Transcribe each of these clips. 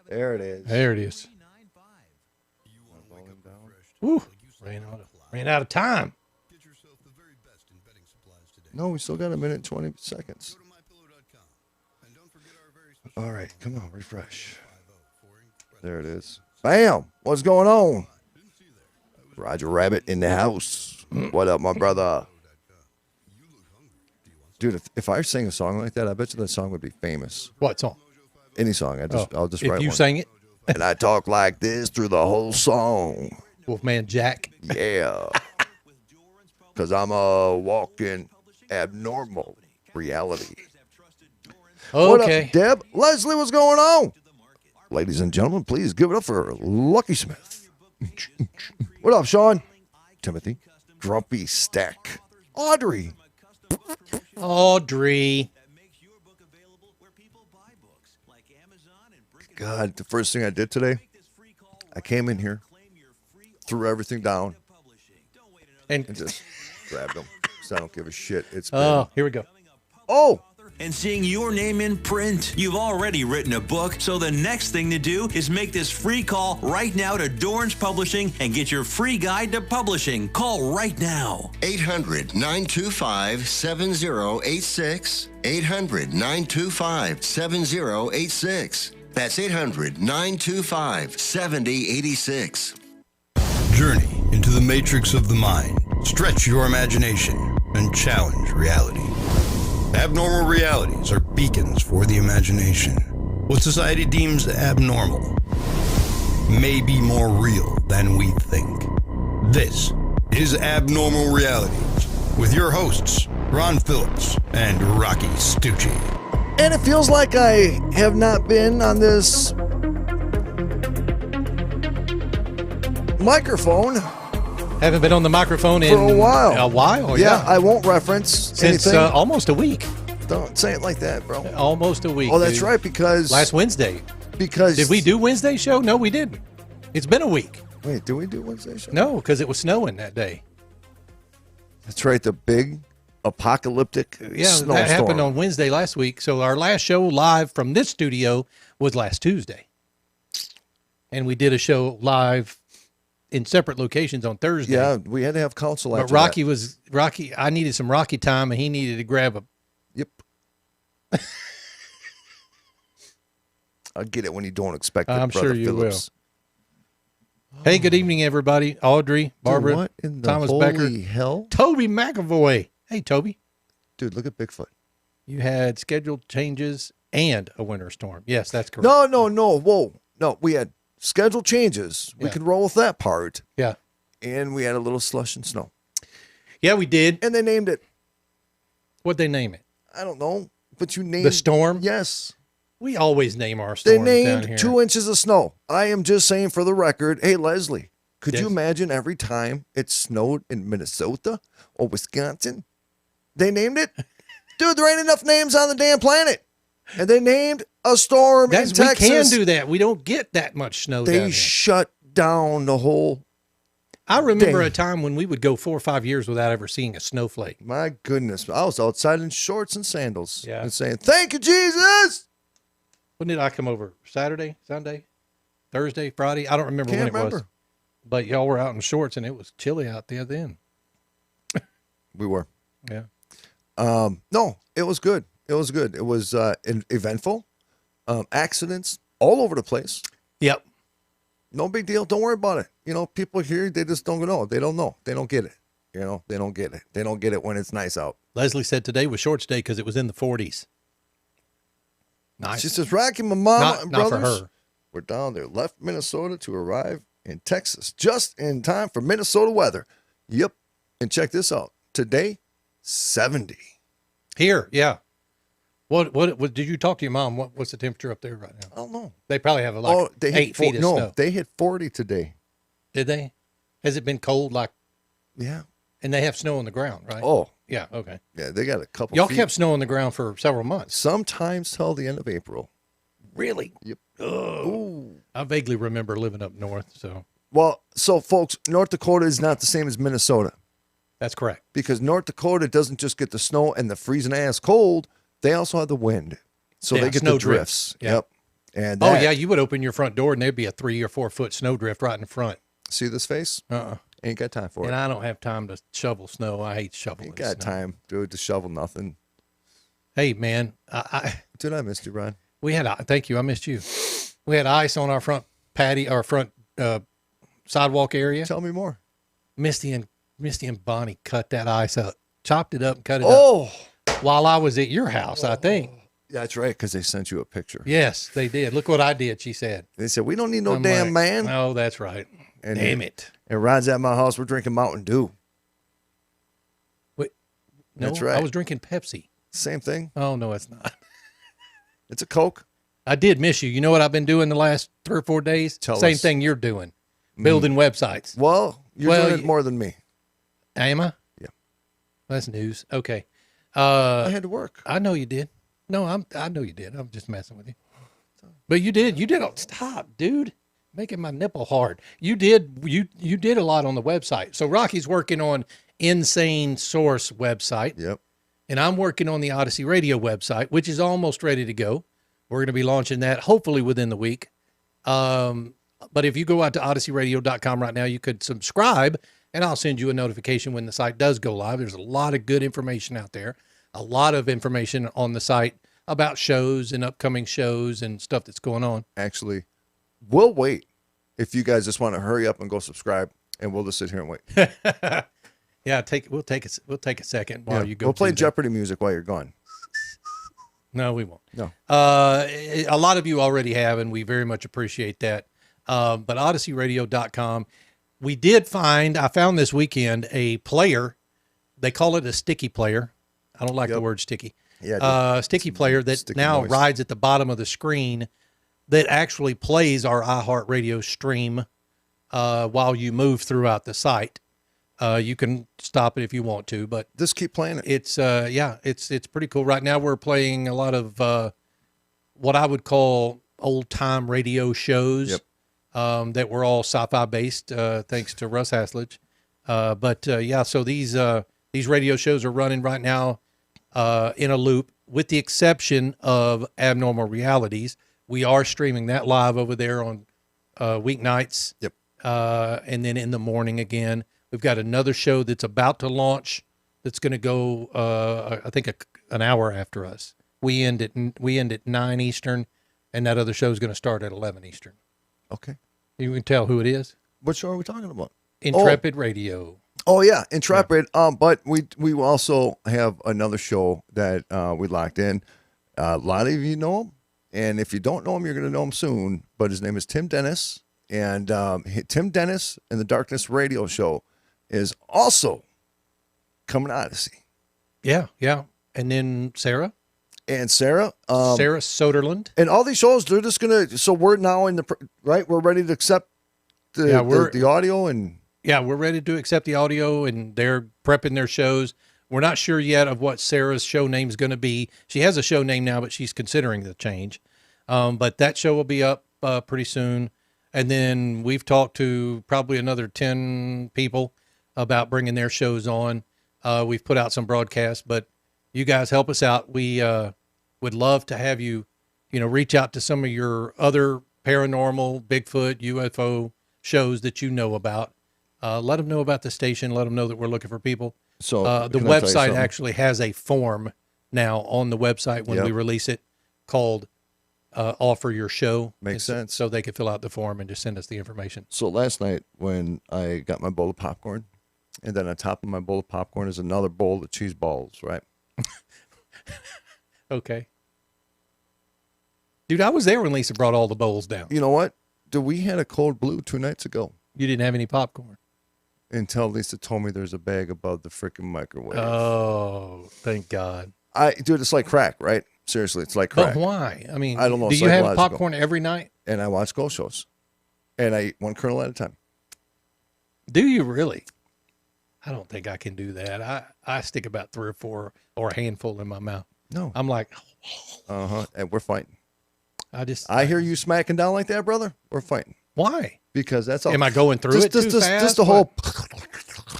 There it is. There it is. Woo. Ran out of time. No, we still got a minute, 20 seconds. All right, come on, refresh. There it is. Bam! What's going on? Roger Rabbit in the house. What up, my brother? Dude, if I sang a song like that, I bet you that song would be famous. What song? Any song. I'll just if write you one. sang it? And I talk like this through the whole song. Wolfman Jack. Yeah. Because I'm a walking abnormal reality. Okay. What up, Deb? Leslie, what's going on? Ladies and gentlemen, please give it up for Lucky Smith. What up, Sean? Timothy. Grumpy Stack. Audrey. God, the first thing I did today, I came in here, threw everything down, and just grabbed them. So I don't give a shit. It's been... here we go. Oh! And seeing your name in print. You've already written a book, so the next thing to do is make this free call right now to Dorrance Publishing and get your free guide to publishing. Call right now. 800-925-7086. 800-925-7086. That's 800-925-7086. Journey into the matrix of the mind. Stretch your imagination and challenge reality. Abnormal realities are beacons for the imagination. What society deems abnormal may be more real than we think. This is Abnormal Realities with your hosts, Ron Phillips and Rocky Stucci. And it feels like I have not been on this microphone Haven't been on the microphone for a while. A while, yeah. I won't reference since anything. Almost a week. Don't say it like that, bro. Almost a week. Oh, that's dude. right, because... Last Wednesday. Because... Did we do Wednesday show? No, we didn't. It's been a week. Wait, did we do Wednesday show? No, because it was snowing that day. That's right, the big apocalyptic snowstorm. That happened on Wednesday last week. So our last show live from this studio was last Tuesday. And we did a show live in separate locations on Thursday. Yeah, we had to have counsel but after Rocky that. was I needed some Rocky time, and he needed to grab a. Yep. I'll get it when you don't expect it, I'm Brother sure you Phillips. will. Hey, good evening, everybody. Audrey, Barbara, Dude, what in the Thomas holy Becker, hell? Toby McAvoy. Hey, Toby. Dude, look at Bigfoot. You had scheduled changes and a winter storm. Yes, that's correct. No. Whoa. No, we had scheduled changes. We Yeah. could roll with that part. Yeah. And we had a little slush and snow. Yeah, we did. And they named it. What'd they name it? I don't know. But you named The storm? Yes. We always name our They storms down named here. 2 inches of snow. I am just saying for the record, hey, Leslie, could Yes. you imagine every time it snowed in Minnesota or Wisconsin? They named it? Dude, there ain't enough names on the damn planet. And they named a storm in Texas. We can do that. We don't get that much snow down They here. shut down the whole... I remember Dang. a time when we would go 4 or 5 years without ever seeing a snowflake. My goodness. I was outside in shorts and sandals. Yeah. And saying, thank you, Jesus. When did I come over? Saturday, Sunday, Thursday, Friday? I don't remember Can't when it remember. was. But y'all were out in shorts, and it was chilly out there then. We were. Yeah. No, it was good. It was good. It was eventful. Accidents all over the place. Yep. No big deal. Don't worry about it. You know, people here, they just don't know. They don't know. They don't get it. You know, they don't get it. They don't get it when it's nice out. Leslie said today was shorts day because it was in the 40s. Nice. She says, Rocky, my mama and not brothers for her. were down there, left Minnesota to arrive in Texas just in time for Minnesota weather. Yep. And check this out. Today, 70. Here, yeah. What did you talk to your mom? What's the temperature up there right now? I don't know. They probably have like they 8 feet of no, snow. they hit 40 today. Did they? Has it been cold like? Yeah. And they have snow on the ground, right? Oh. Yeah, okay. Yeah, they got a couple Y'all feet. kept snow on the ground for several months. Sometimes till the end of April. Really? Yep. Ooh. I vaguely remember living up north, so. Well, so folks, North Dakota is not the same as Minnesota. That's correct. Because North Dakota doesn't just get the snow and the freezing ass cold. They also have the wind. So they get snow the drifts. Yeah. Yep. And Oh that- yeah, you would open your front door and there'd be a 3 or 4 foot snow drift right in the front. See this face? Ain't got time for And it. I don't have time to shovel snow. I hate shoveling. Ain't got snow. time, dude, to shovel nothing. Hey man, Dude, I missed you, Brian. we had thank you. I missed you. We had ice on our front patio, our front sidewalk area. Tell me more. Misty and Bonnie cut that ice up, chopped it up, and cut it Oh, up while I was at your house. I think. yeah, that's right, because they sent you a picture. Yes, they did. Look what I did. She said. They said, we don't need no I'm damn like, man. Oh, that's right. And Damn it. And Ron's at my house. We're drinking Mountain Dew. Wait, no, That's right. I was drinking Pepsi. Same thing. Oh no, it's not. It's a Coke. I did miss you. You know what I've been doing the last 3 or 4 days? Tell Same us. thing you're doing. Building websites. Well, you're Well, doing it more than me. Am I? Yeah. That's news. Okay. I had to work. I know you did. No, I know you did. I'm just messing with you. But you did. You did. Stop, dude. Making my nipple hard. You did. You did a lot on the website. So Rocky's working on Insane Source website, Yep. and I'm working on the Odyssey Radio website, which is almost ready to go. We're going to be launching that hopefully within the week. But if you go out to odysseyradio.com right now, you could subscribe, and I'll send you a notification when the site does go live. There's a lot of good information out there, a lot of information on the site about shows and upcoming shows and stuff that's going on. Actually, we'll wait if you guys just want to hurry up and go subscribe, and we'll just sit here and wait. Yeah, we'll take a second while you go. We'll play through that. Jeopardy music while you're gone. No, we won't. No. A lot of you already have, and we very much appreciate that. But odysseyradio.com, I found this weekend a player. They call it a sticky player. I don't like the word sticky. Yeah. Sticky player that sticky now moist. rides at the bottom of the screen that actually plays our iHeartRadio stream while you move throughout the site. You can stop it if you want to, but Just keep playing it. it's pretty cool. Right now we're playing a lot of what I would call old time radio shows. Yep. That were all sci-fi based, thanks to Russ Haslage. So these radio shows are running right now in a loop, with the exception of Abnormal Realities. We are streaming that live over there on weeknights. Yep. And then in the morning again. We've got another show that's about to launch that's going to go, I think, an hour after us. We end at 9 Eastern, and that other show is going to start at 11 Eastern. Okay. You can tell who it is. What show are we talking about? Intrepid Radio. Oh yeah, Intrepid. But we also have another show that we locked in. A lot of you know him, and if you don't know him, you're going to know him soon. But his name is Tim Dennis, and Tim Dennis and the Darkness Radio Show is also coming to Odyssey. Yeah. And then Sarah And Sarah, Soderlund. and all these shows, they're just gonna. So we're now in the right. We're ready to accept the audio and. Yeah, we're ready to accept the audio, and they're prepping their shows. We're not sure yet of what Sarah's show name is going to be. She has a show name now, but she's considering the change. But that show will be up pretty soon. And then we've talked to probably another 10 people about bringing their shows on. We've put out some broadcasts, but you guys help us out. We would love to have you, reach out to some of your other paranormal, Bigfoot, UFO shows that you know about. Let them know about the station. Let them know that we're looking for people. So the can I tell you website something? actually has a form now on the website when we release it called Offer Your Show. Makes sense. So they can fill out the form and just send us the information. So last night when I got my bowl of popcorn, and then on top of my bowl of popcorn is another bowl of cheese balls, right? Okay. Dude, I was there when Lisa brought all the bowls down. You know what? We had a cold blue 2 nights ago You didn't have any popcorn. until Lisa told me there's a bag above the freaking microwave. Oh, thank God. Dude, it's like crack, right? Seriously, it's like crack. But why? I mean, I don't know, do you have psychological. popcorn every night? And I watch ghost shows, and I eat one kernel at a time. Do you really? I don't think I can do that. I stick about 3 or 4 or a handful in my mouth. No. I'm like, And we're fighting. I hear you smacking down like that, brother. We're fighting why? because that's all. Am I going through it too fast? Just the whole.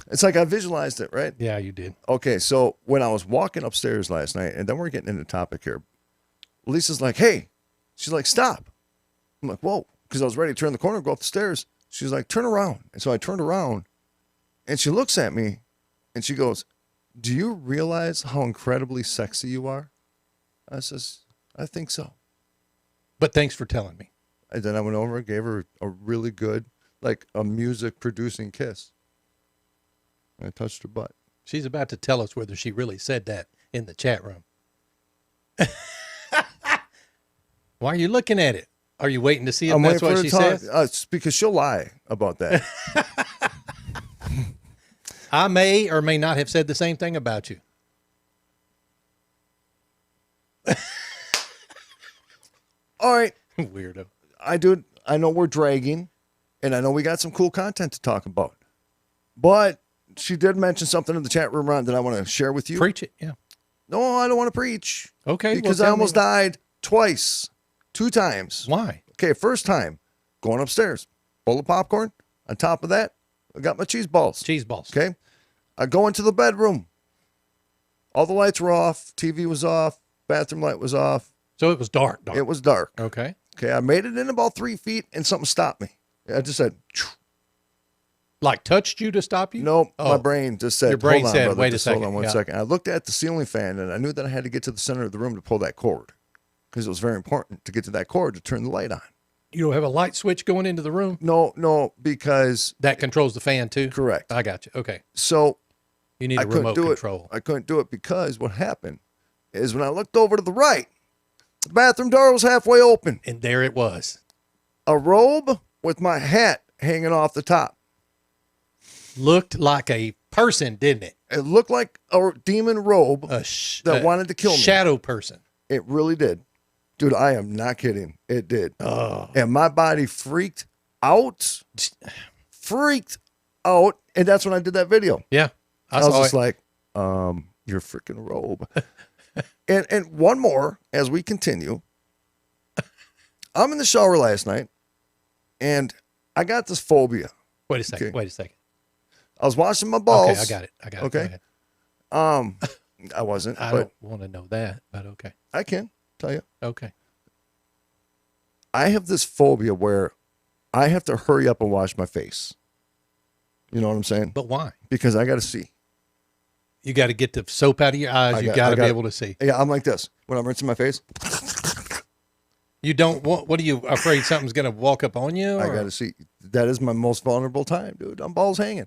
It's like I visualized it, right? Yeah, you did. Okay, so when I was walking upstairs last night, and then we're getting into the topic here. Lisa's like, hey. She's like, stop. I'm like, whoa. Because I was ready to turn the corner, go up the stairs. She's like, turn around. And so I turned around, and she looks at me, and she goes, do you realize how incredibly sexy you are? I says, I think so. But thanks for telling me. And then I went over and gave her a really good, like a music producing kiss. I touched her butt. She's about to tell us whether she really said that in the chat room. Why are you looking at it? Are you waiting to see if that's what she says? It's because she'll lie about that. I may or may not have said the same thing about you. All right. Weirdo. I know we're dragging, and I know we got some cool content to talk about. But she did mention something in the chat room, Ron, that I want to share with you. Preach it, yeah. No, I don't want to preach. Okay. Because I almost died twice. 2 times. Why? Okay, first time, going upstairs, bowl of popcorn. On top of that, I got my cheese balls. Cheese balls. Okay. I go into the bedroom. All the lights were off. TV was off. Bathroom light was off. So it was dark. It was dark. Okay. Okay, I made it in about 3 feet, and something stopped me. I just said, "Phew." Like touched you to stop you? Nope. My brain just said, Your brain hold on, said, brother, wait a just second. Hold on one Yeah. second. I looked at the ceiling fan, and I knew that I had to get to the center of the room to pull that cord, because it was very important to get to that cord to turn the light on. You don't have a light switch going into the room? No, because... That controls the fan too? Correct. I got you. Okay. So... You need a couldn't remote do control. I couldn't do it because what happened is when I looked over to the right, the bathroom door was halfway open. And there it was. A robe with my hat hanging off the top. Looked like a person, didn't it? It looked like a demon robe that wanted to kill me. Shadow person. It really did. Dude, I am not kidding. It did. Oh. And my body freaked out. Freaked out. And that's when I did that video. Yeah. I was just like, your freaking robe. and one more as we continue. I'm in the shower last night, and I got this phobia. Wait a second. Okay. Wait a second. I was washing my balls. Okay, I got it. Okay. I wasn't. I but don't want to know that, but okay. I can tell you. Okay. I have this phobia where I have to hurry up and wash my face. You know what I'm saying? But why? Because I got to see. You got to get the soap out of your eyes. You got to be able to see. Yeah, I'm like this. When I'm rinsing my face, You don't want, what are you afraid something's going to walk up on you? I or- got to see. That is my most vulnerable time, dude. I'm balls hanging.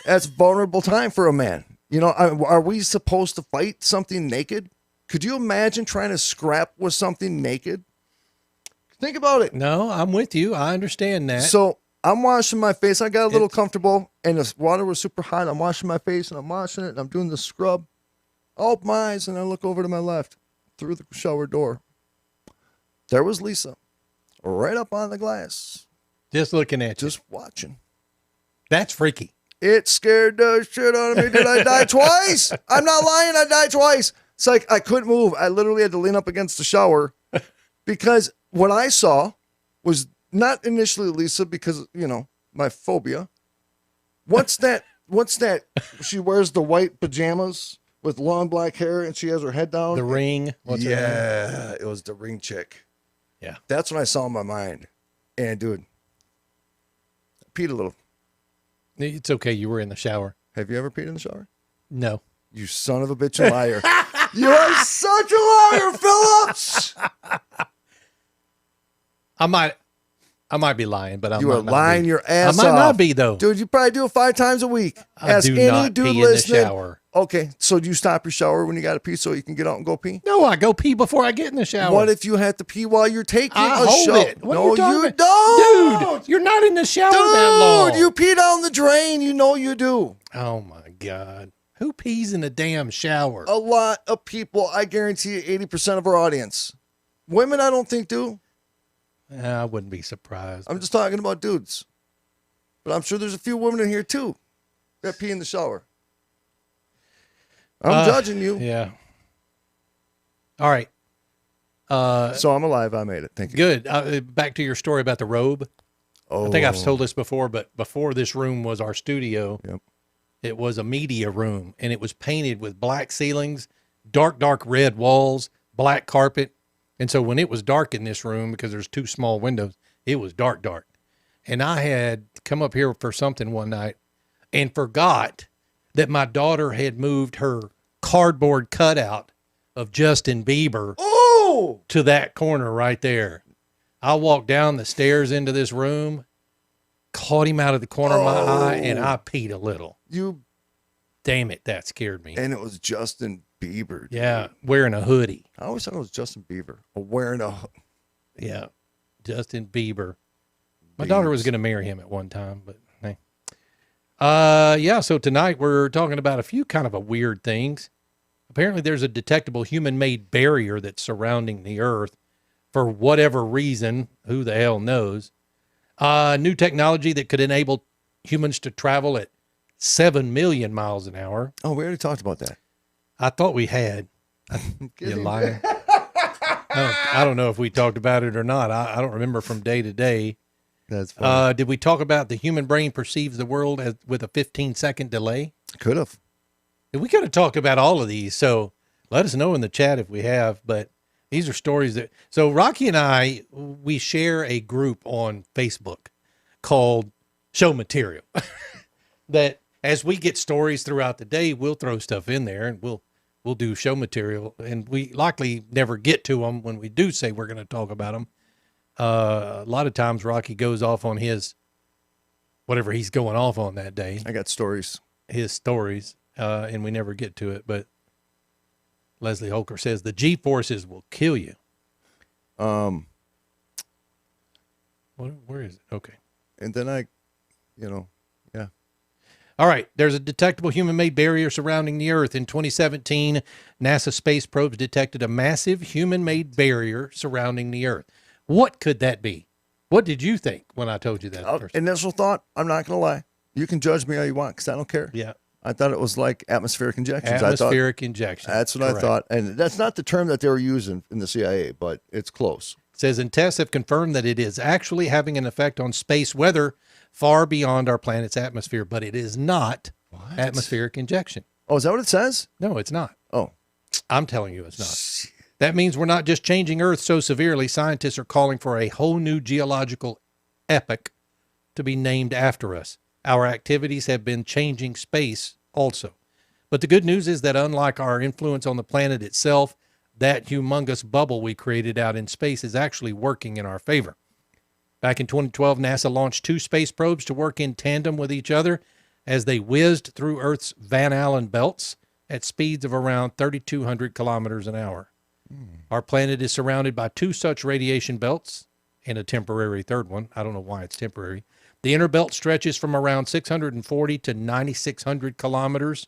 That's vulnerable time for a man. You know, are we supposed to fight something naked? Could you imagine trying to scrap with something naked? Think about it. No, I'm with you. I understand that. So I'm washing my face. I got a little comfortable, and the water was super hot. I'm washing my face, and I'm washing it, and I'm doing the scrub. I open my eyes, and I look over to my left through the shower door. There was Lisa, right up on the glass, Just looking at you. just watching. That's freaky. It scared the shit out of me. Did I die twice? I'm not lying. I died twice. It's like I couldn't move. I literally had to lean up against the shower because what I saw was not initially Lisa because, you know, my phobia. What's that? She wears the white pajamas with long black hair and she has her head down. The ring. What's her name? Yeah, it was the ring chick. Yeah. That's what I saw in my mind. And dude, I peed a little. It's okay. You were in the shower. Have you ever peed in the shower? No. You son of a bitch and liar. You are such a liar, Phillips. I might be lying, but You are lying your ass I might off. not be though. Dude, you probably do it 5 times a week. I Ask do any not dude pee listening. in the shower. Okay, so do you stop your shower when you got to pee so you can get out and go pee? No, I go pee before I get in the shower. What if you had to pee while you're taking I a hold shower? it? What are No, you talking you about? don't. Dude, you're not in the shower that long. Dude, you pee down the drain. You know you do. Oh my God. Who pees in a damn shower? A lot of people, I guarantee you 80% of our audience. Women, I don't think do. I wouldn't be surprised. I'm just talking about dudes. But I'm sure there's a few women in here too that pee in the shower. I'm judging you. Yeah. All right. So I'm alive. I made it. Thank you. Good. Back to your story about the robe. Oh, I think I've told this before, but before this room was our studio, Yep. it was a media room, and it was painted with black ceilings, dark red walls, black carpet, And so when it was dark in this room, because there's 2 small windows, it was dark, dark. And I had come up here for something one night and forgot that my daughter had moved her cardboard cutout of Justin Bieber to that corner right there. I walked down the stairs into this room, caught him out of the corner of my eye, and I peed a little. Damn it, that scared me. And it was Justin Bieber. Dude. Yeah, wearing a hoodie. I always thought it was Justin Bieber. Wearing a... Yeah, Justin Bieber. My daughter was going to marry him at one time, but hey. Yeah, so tonight we're talking about a few kind of a weird things. Apparently there's a detectable human-made barrier that's surrounding the Earth for whatever reason. Who the hell knows? New technology that could enable humans to travel at 7 million miles an hour. Oh, we already talked about that. I thought we had. You liar. I don't know if we talked about it or not. I don't remember from day to day. That's funny. Did we talk about the human brain perceives the world with a 15-second delay? Could have. We could have talked about all of these, so let us know in the chat if we have. But these are stories that... So Rocky and I, we share a group on Facebook called Show Material. That as we get stories throughout the day, we'll throw stuff in there and we'll do show material. And we likely never get to them when we do say we're going to talk about them. A lot of times Rocky goes off on his, whatever he's going off on that day. I got stories. His stories, and we never get to it. But Leslie Holker says the G-forces will kill you. Where is it? Okay. And then yeah. All right. There's a detectable human-made barrier surrounding the Earth. In 2017, NASA space probes detected a massive human-made barrier surrounding the Earth. What could that be? What did you think when I told you that? First? Initial thought, I'm not going to lie. You can judge me all you want because I don't care. Yeah. I thought it was like atmospheric injections. Atmospheric injection. That's what I thought. And that's not the term that they were using in the CIA, but it's close. It says, and tests have confirmed that it is actually having an effect on space weather far beyond our planet's atmosphere, but it is not atmospheric injection. Oh, is that what it says? No, it's not. Oh. I'm telling you it's not. That means we're not just changing Earth so severely. Scientists are calling for a whole new geological epoch to be named after us. Our activities have been changing space also. But the good news is that unlike our influence on the planet itself, that humongous bubble we created out in space is actually working in our favor. Back in 2012, NASA launched 2 space probes to work in tandem with each other as they whizzed through Earth's Van Allen belts at speeds of around 3,200 kilometers an hour. Our planet is surrounded by 2 such radiation belts and a temporary third one. I don't know why it's temporary. The inner belt stretches from around 640 to 9,600 kilometers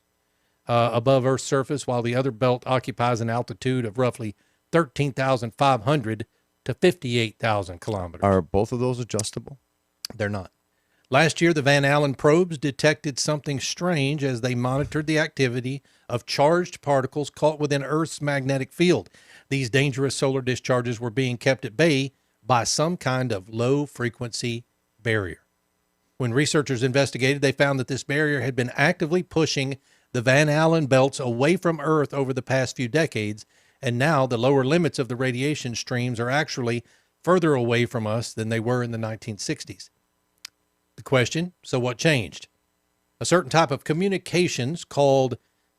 above Earth's surface, while the other belt occupies an altitude of roughly 13,500 to 58,000 kilometers. Are both of those adjustable? They're not. Last year, the Van Allen probes detected something strange as they monitored the activity of charged particles caught within Earth's magnetic field. These dangerous solar discharges were being kept at bay by some kind of low-frequency barrier. When researchers investigated, they found that this barrier had been actively pushing the Van Allen belts away from Earth over the past few decades, and now the lower limits of the radiation streams are actually further away from us than they were in the 1960s. The question, so what changed? A certain type of communications called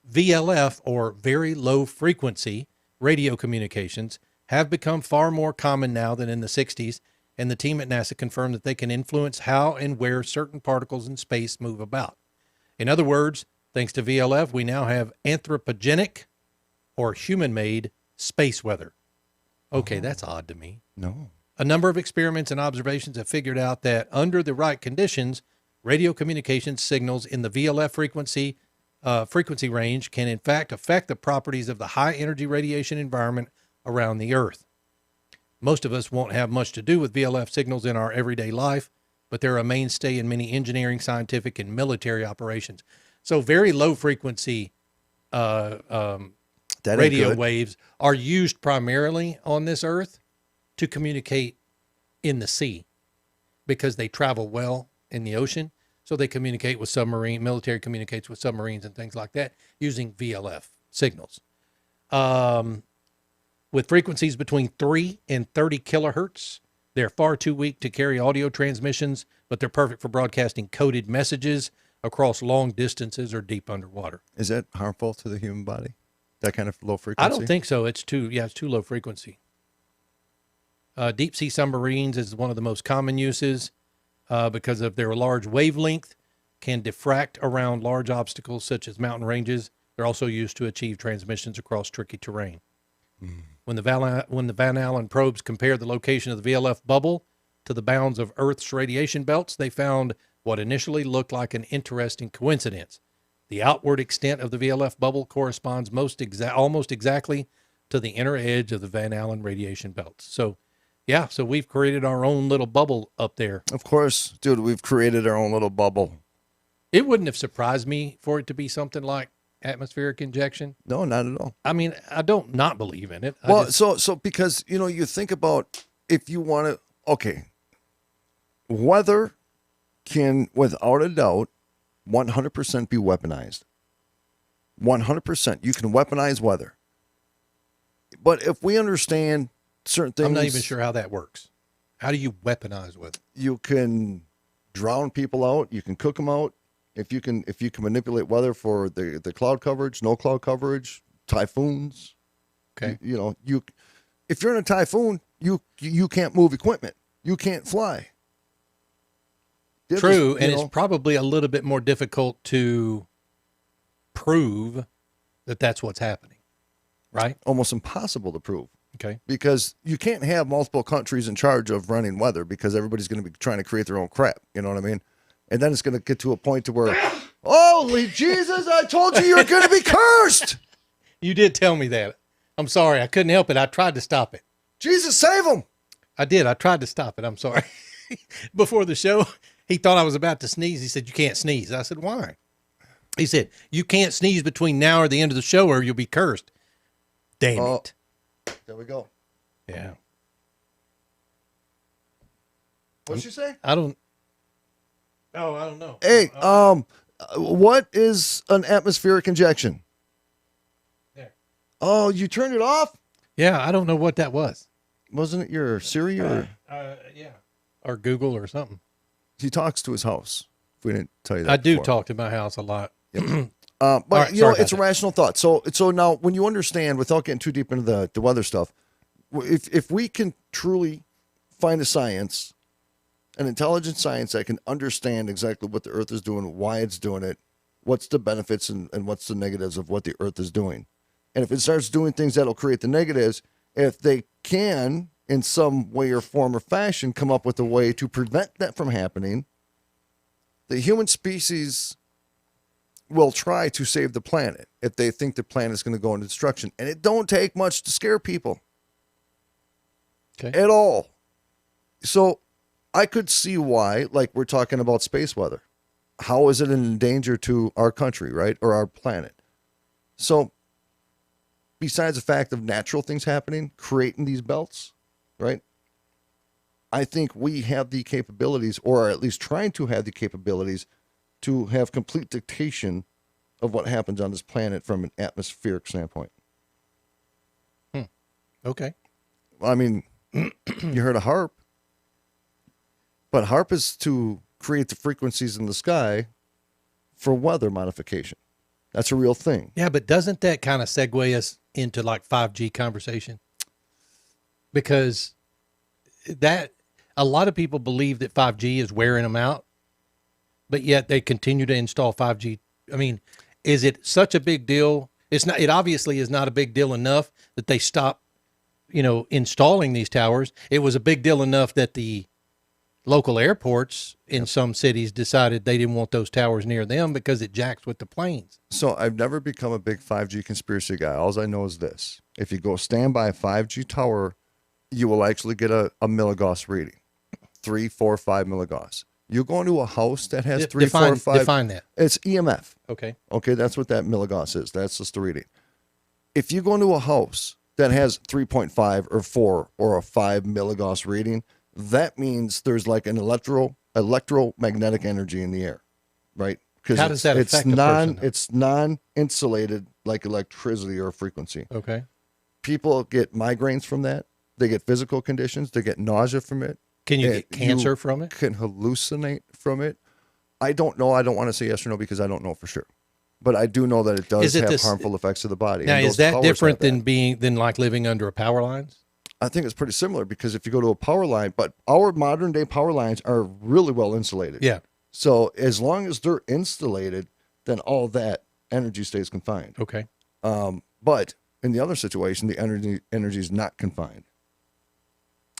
VLF, or very low frequency radio communications, have become far more common now than in the 60s, and the team at NASA confirmed that they can influence how and where certain particles in space move about. In other words, thanks to VLF, we now have anthropogenic or human-made space weather. Okay, that's odd to me. No. A number of experiments and observations have figured out that under the right conditions, radio communications signals in the VLF frequency range can in fact affect the properties of the high-energy radiation environment around the Earth. Most of us won't have much to do with VLF signals in our everyday life, but they're a mainstay in many engineering, scientific, and military operations. So very low-frequency radio waves are used primarily on this Earth to communicate in the sea because they travel well in the ocean. So they communicate with military communicates with submarines and things like that using VLF signals. With frequencies between 3 and 30 kilohertz, they're far too weak to carry audio transmissions, but they're perfect for broadcasting coded messages across long distances or deep underwater. Is that harmful to the human body? That kind of low frequency? I don't think so. It's too low frequency. Deep sea submarines is one of the most common uses because of their large wavelength, can diffract around large obstacles such as mountain ranges. They're also used to achieve transmissions across tricky terrain. When the Van Allen probes compared the location of the VLF bubble to the bounds of Earth's radiation belts, they found what initially looked like an interesting coincidence. The outward extent of the VLF bubble corresponds almost exactly to the inner edge of the Van Allen radiation belts. So we've created our own little bubble up there. Of course, dude, we've created our own little bubble. It wouldn't have surprised me for it to be something like atmospheric injection. No, not at all. I mean, I don't not believe in it. So because, you think about if you want to, okay, weather can, without a doubt, 100% be weaponized. 100%. You can weaponize weather. But if we understand certain things. I'm not even sure how that works. How do you weaponize weather? You can drown people out. You can cook them out. If you can manipulate weather for the cloud coverage, no cloud coverage, typhoons. Okay. If you're in a typhoon, you can't move equipment. You can't fly. True, and it's probably a little bit more difficult to prove that that's what's happening, right? Almost impossible to prove. Okay. Because you can't have multiple countries in charge of running weather because everybody's going to be trying to create their own crap. You know what I mean? And then it's going to get to a point to where, holy Jesus, I told you you're going to be cursed. You did tell me that. I'm sorry. I couldn't help it. I tried to stop it. Jesus, save him. I did. I tried to stop it. I'm sorry. Before the show, he thought I was about to sneeze. He said, "You can't sneeze." I said, "Why?" He said, "You can't sneeze between now or the end of the show or you'll be cursed." Damn it. There we go. Yeah. What'd you say? I don't know. Hey, what is an atmospheric injection? There. Oh, you turned it off? Yeah, I don't know what that was. Wasn't it your Siri or? Yeah. Or Google or something. He talks to his house. If we didn't tell you that. I do before. talk to my house a lot. But right, it's a rational thought. So now when you understand, without getting too deep into the weather stuff, if we can truly find a science, an intelligent science that can understand exactly what the Earth is doing, why it's doing it, what's the benefits and what's the negatives of what the Earth is doing. And if it starts doing things that'll create the negatives, if they can, in some way or form or fashion, come up with a way to prevent that from happening, the human species will try to save the planet if they think the planet is going to go into destruction. And it don't take much to scare people. Okay. At all. So I could see why, like we're talking about space weather. How is it in danger to our country, right? Or our planet? So besides the fact of natural things happening, creating these belts, right? I think we have the capabilities, or are at least trying to have the capabilities, to have complete dictation of what happens on this planet from an atmospheric standpoint. Okay. I mean, you heard of HARP, but HARP is to create the frequencies in the sky for weather modification. That's a real thing. Yeah, but doesn't that kind of segue us into like 5G conversation? Because that a lot of people believe that 5G is wearing them out, but yet they continue to install 5G. I mean, is it such a big deal? It's not. It obviously is not a big deal enough that they stop, installing these towers. It was a big deal enough that the local airports in some cities decided they didn't want those towers near them because it jacks with the planes. So I've never become a big 5G conspiracy guy. All I know is this. If you go stand by a 5G tower, you will actually get a milligauss reading. 3, 4, 5 milligauss. You go into a house that has 3, 4, 5. Define that. It's EMF. Okay. Okay, that's what that milligauss is. That's just the reading. If you go into a house that has 3.5 or 4 or a 5 milligauss reading, that means there's like an electromagnetic energy in the air, right? Because how does that affect a person? It's non-insulated like electricity or frequency. Okay. People get migraines from that. They get physical conditions. They get nausea from it. Can you And get cancer from it? Can hallucinate from it. I don't know. I don't want to say yes or no because I don't know for sure. But I do know that it does have harmful effects to the body. Now, and is those that towers different have that. than like living under a power lines? I think it's pretty similar because if you go to a power line, but our modern day power lines are really well insulated. Yeah. So as long as they're insulated, then all that energy stays confined. Okay. But in the other situation, the energy is not confined.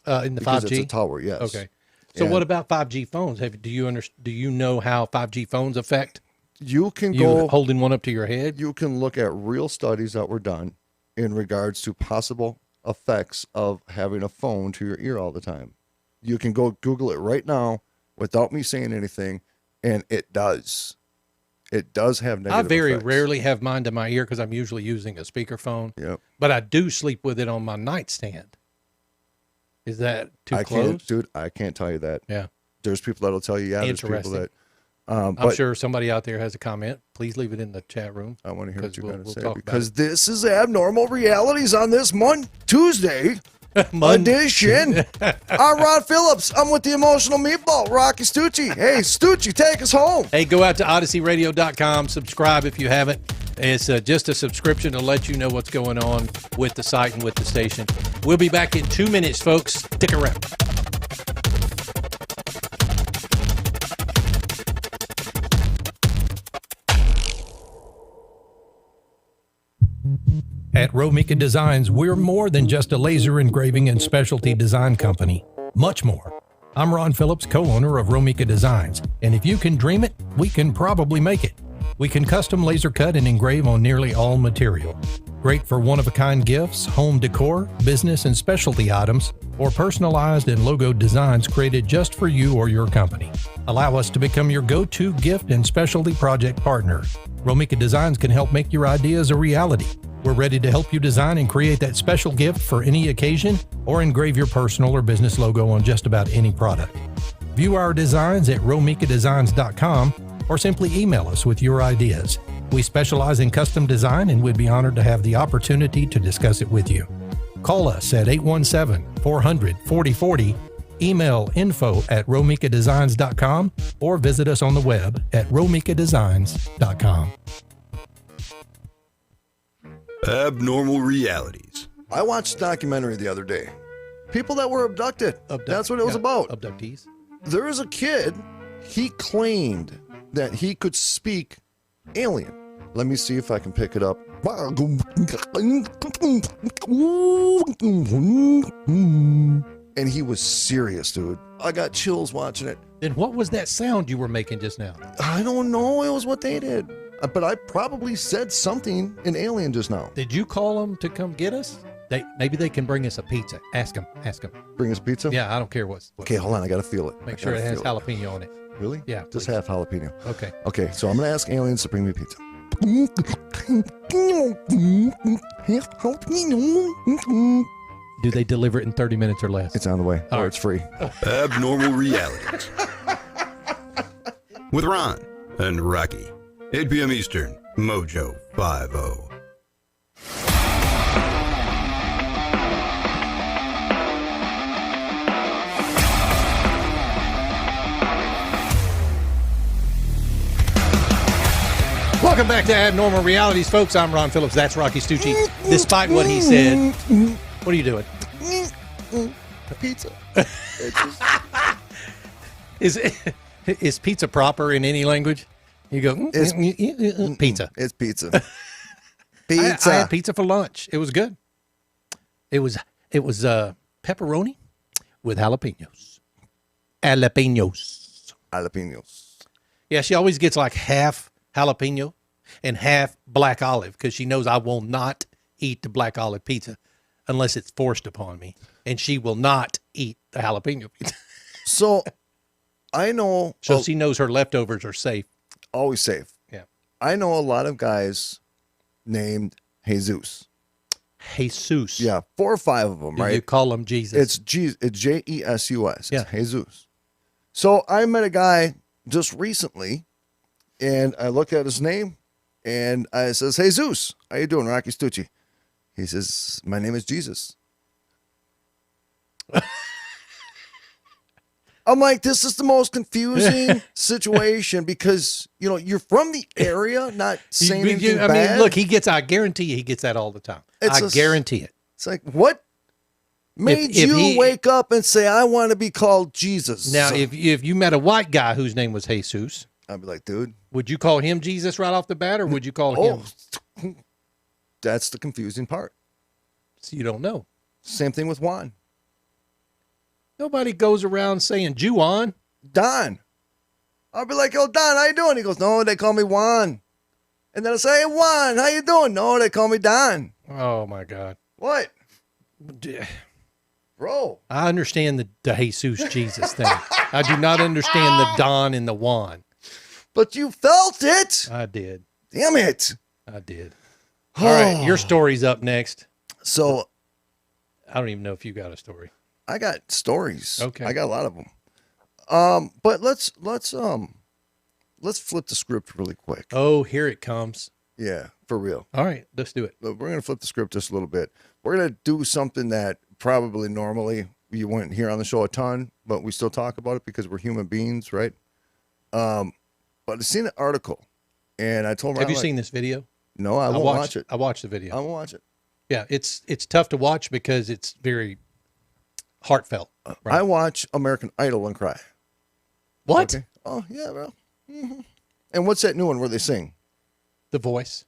In the Because 5G? it's a tower, yes. Okay. So And what about 5G phones? Do you know how 5G phones affect you can you go holding one up to your head? you can look at real studies that were done in regards to possible effects of having a phone to your ear all the time. You can go Google it right now without me saying anything, and it does. It does have negative I very effects. rarely have mine to my ear because I'm usually using a speakerphone. Yep. But I do sleep with it on my nightstand. Is that too close? I can't tell you that. Yeah. There's people that'll tell you, yeah, there's people Interesting. that. I'm But sure somebody out there has a comment. Please leave it in the chat room. I want to hear what you got to we'll say talk because this is Abnormal Realities on this Tuesday edition. I'm Ron Phillips. I'm with the emotional meatball, Rocky Stucci. Hey, Stucci, take us home. Hey, go out to odysseyradio.com. Subscribe if you haven't. It's just a subscription to let you know what's going on with the site and with the station. We'll be back in 2 minutes, folks. Stick around. At Romika Designs, we're more than just a laser engraving and specialty design company. Much more. I'm Ron Phillips, co-owner of Romika Designs, and if you can dream it, we can probably make it. We can custom laser cut and engrave on nearly all material. Great for one-of-a-kind gifts, home decor, business and specialty items, or personalized and logoed designs created just for you or your company. Allow us to become your go-to gift and specialty project partner. Romika Designs can help make your ideas a reality. We're ready to help you design and create that special gift for any occasion or engrave your personal or business logo on just about any product. View our designs at romikadesigns.com or simply email us with your ideas. We specialize in custom design and we'd be honored to have the opportunity to discuss it with you. Call us at 817-400-4040, email info@romikadesigns.com, or visit us on the web at romikadesigns.com. Abnormal Realities. I watched a documentary the other day. People that were abducted. That's what it was about. Abductees. There is a kid, he claimed that he could speak alien. Let me see if I can pick it up. And he was serious, dude. I got chills watching it. Then what was that sound you were making just now? I don't know. It was what they did. But I probably said something in alien just now. Did you call them to come get us? Maybe they can bring us a pizza. Ask them. Bring us pizza? Yeah, I don't care what. Okay, hold on. I got to feel it. Make sure it has jalapeno on it. Really? Yeah. Just please. have jalapeno. Okay. Okay, so I'm going to ask aliens to bring me pizza. Do they deliver it in 30 minutes or less? It's on the way, All or right. it's free. Abnormal Realities. With Ron and Rocky. 8 p.m. Eastern, Mojo 50. Welcome back to Abnormal Realities, folks. I'm Ron Phillips. That's Rocky Stucci. Despite what he said, what are you doing? Pizza. Is pizza proper in any language? You go pizza. It's pizza. I Pizza. had pizza for lunch. It was good. It was pepperoni with jalapenos. Jalapenos. Yeah, she always gets like half jalapeno and half black olive because she knows I will not eat the black olive pizza unless it's forced upon me. And she will not eat the jalapeno pizza. So, I know. So she knows her leftovers are safe. Always safe. Yeah. I know a lot of guys named Jesus. Jesus. Yeah, 4 or 5 of them, Do right? you call him Jesus? It's Jesus. Yeah. It's Jesus. So I met a guy just recently, and I look at his name, and I says, "Hey, Zeus, how you doing, Rocky Stucci?" He says, my name is Jesus. I'm like, this is the most confusing situation because, you know, you're from the area, not saying anything bad. I mean, look, I guarantee you he gets that all the time. I guarantee it. It's like, what made you wake up and say, I want to be called Jesus? Now, if you met a white guy whose name was Jesus, I'd be like, dude. Would you call him Jesus right off the bat, or would you call him? That's the confusing part. So you don't know. Same thing with Juan. Nobody goes around saying Juan. Don. I'll be like, yo, Don, how you doing? He goes, no, they call me Juan. And then I say, hey, Juan, how you doing? No, they call me Don. Oh, my God. What? Bro. I understand the Jesus Jesus thing. I do not understand the Don and the Juan. But you felt it. I did. Damn it. I did. All right, your story's up next. So. I don't even know if you got a story. I got stories. Okay. I got a lot of them. But let's flip the script really quick. Oh, here it comes. Yeah, for real. All right, let's do it. We're going to flip the script just a little bit. We're going to do something that probably normally you wouldn't hear on the show a ton, but we still talk about it because we're human beings, right? But I seen an article, and I told her, have you seen this video? No, I won't watch it. I watched the video. I won't watch it. Yeah, it's tough to watch because it's very heartfelt. Right? I watch American Idol and cry. What? Okay. Oh, yeah, bro. Mm-hmm. And what's that new one where they sing? The Voice.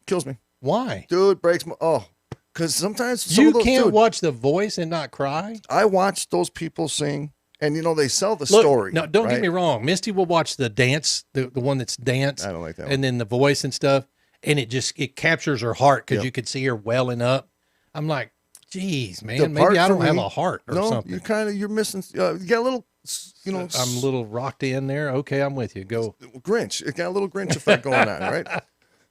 Kills me. Why? Dude, breaks my... Oh, because sometimes... You can't watch The Voice and not cry? I watch those people sing, and, you know, they sell the story. No, don't get me wrong. Misty will watch the dance, the one that's dance. I don't like that one. And then The Voice and stuff, and it captures her heart because you could see her welling up. I'm like, geez, man, maybe I don't have a heart or something. You're missing... you got a little... You know, I'm a little rocked in there. Okay, I'm with you. Go. Grinch. It got a little Grinch effect going on, right?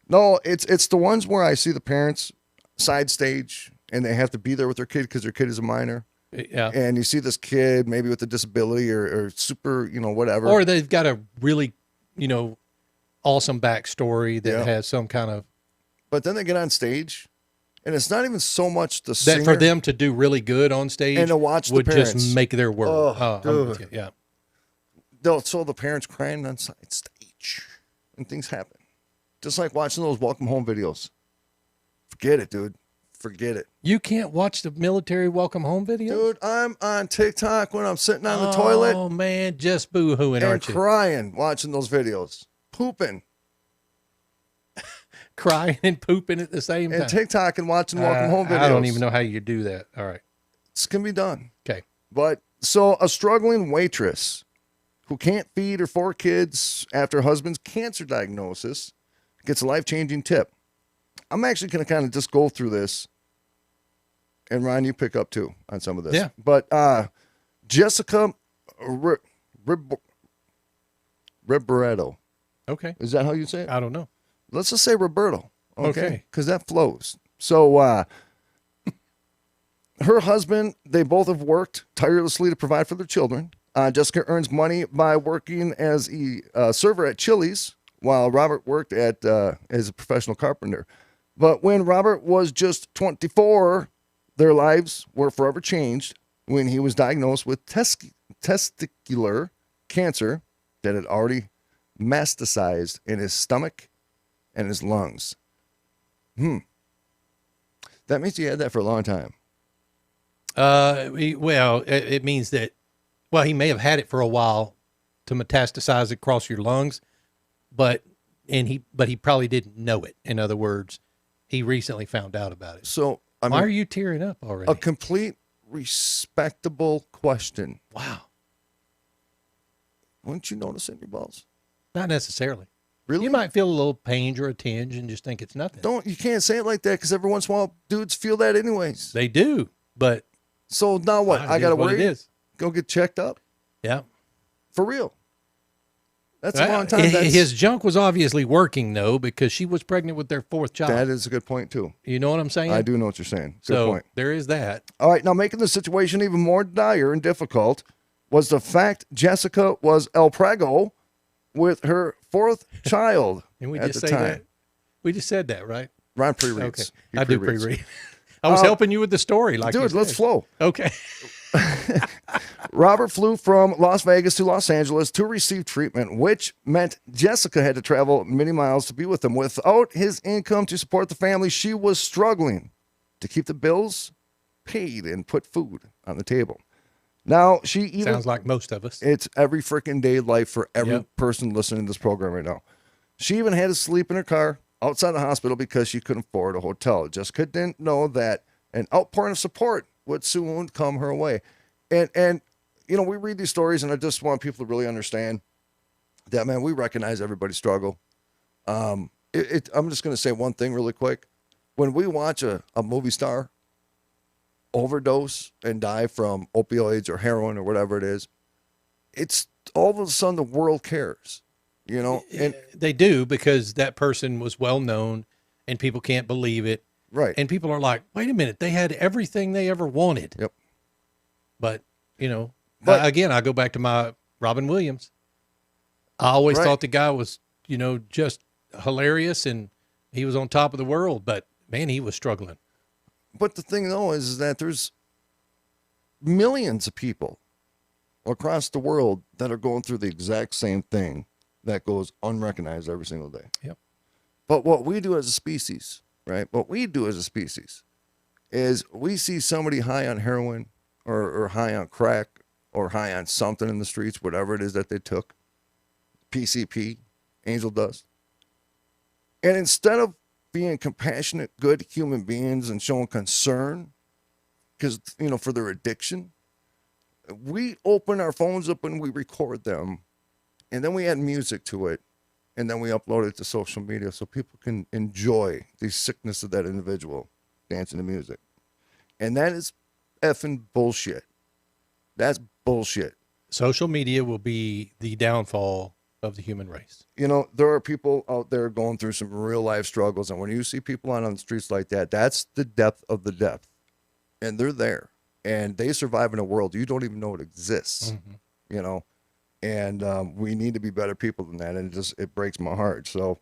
No, it's the ones where I see the parents side stage and they have to be there with their kid because their kid is a minor. Yeah. And you see this kid maybe with a disability or super, you know, whatever. Or they've got a really, you know, awesome backstory that has some kind of. But then they get on stage. And it's not even so much the singer. That for them to do really good on stage and to watch would the parents just make their world. Oh, I'm with you. Yeah. They'll show the parents crying on side stage, and things happen. Just like watching those welcome home videos. Forget it, dude. Forget it. You can't watch the military welcome home videos? Dude, I'm on TikTok when I'm sitting on the toilet. Oh, man, just boo-hooing, aren't you? Crying watching those videos. Pooping. Crying and pooping at the same time. And TikTok and watching welcome home videos. I don't even know how you do that. All right. This can be done. Okay. But so a struggling waitress who can't feed her 4 kids after her husband's cancer diagnosis gets a life-changing tip. I'm actually going to kind of just go through this. And Ryan, you pick up too on some of this. Yeah. But Jessica Riberetto. Okay. Is that how you say it? I don't know. Let's just say Roberto. Okay. Because that flows. So her husband, they both have worked tirelessly to provide for their children. Jessica earns money by working as a server at Chili's, while Robert worked at as a professional carpenter. But when Robert was just 24, their lives were forever changed when he was diagnosed with testicular cancer that had already metastasized in his stomach and his lungs. That means he had that for a long time. It means that, he may have had it for a while to metastasize across your lungs, but he probably didn't know it. In other words, he recently found out about it. So, I mean, why are you tearing up already? A complete respectable question. Wow. Wouldn't you notice in your balls? Not necessarily. Really? You might feel a little pain or a tinge and just think it's nothing. You can't say it like that because every once in a while dudes feel that anyways. They do, but. So now what? I got to worry? It is. Go get checked up? Yeah. For real. That's a long time. His junk was obviously working, though, because she was pregnant with their 4th child. That is a good point, too. You know what I'm saying? I do know what you're saying. Good point. There is that. All right. Now, making the situation even more dire and difficult was the fact Jessica was El Prego with her 4th child. And we at just the say time. that? We just said that, right? Ron pre-reads. Okay. I do pre-read. I was helping you with the story. Like, dude, let's flow. Okay. Robert flew from Las Vegas to Los Angeles to receive treatment, which meant Jessica had to travel many miles to be with him. Without his income to support the family, she was struggling to keep the bills paid and put food on the table. Now, she even... Sounds like most of us. It's every freaking day life for every Yep. person listening to this program right now. She even had to sleep in her car outside the hospital because she couldn't afford a hotel. Jessica didn't know that an outpouring of support would soon come her way. And you know, we read these stories, and I just want people to really understand that, man, we recognize everybody's struggle. I'm just going to say one thing really quick. When we watch a movie star overdose and die from opioids or heroin or whatever it is, it's all of a sudden the world cares, you know? And They do, because that person was well known and people can't believe it. right. And people are like, wait a minute, they had everything they ever wanted. Yep. But, you know, But- again, I go back to my Robin Williams. I always Right. thought the guy was, you know, just hilarious and he was on top of the world, but man, he was struggling. But the thing, though, is that there's millions of people across the world that are going through the exact same thing that goes unrecognized every single day. Yep. But what we do as a species, right? What we do as a species is we see somebody high on heroin or high on crack or high on something in the streets, whatever it is that they took, PCP, angel dust. And instead of being compassionate, good human beings and showing concern, because, you know, for their addiction, we open our phones up and we record them, and then we add music to it, and then we upload it to social media so people can enjoy the sickness of that individual dancing to music. And that is effing bullshit. That's bullshit. Social media will be the downfall of the human race. You know, there are people out there going through some real life struggles, and when you see people out on the streets like that, that's the depth of the depth. And they're there, and they survive in a world you don't even know it exists. You know, and we need to be better people than that, and it breaks my heart. So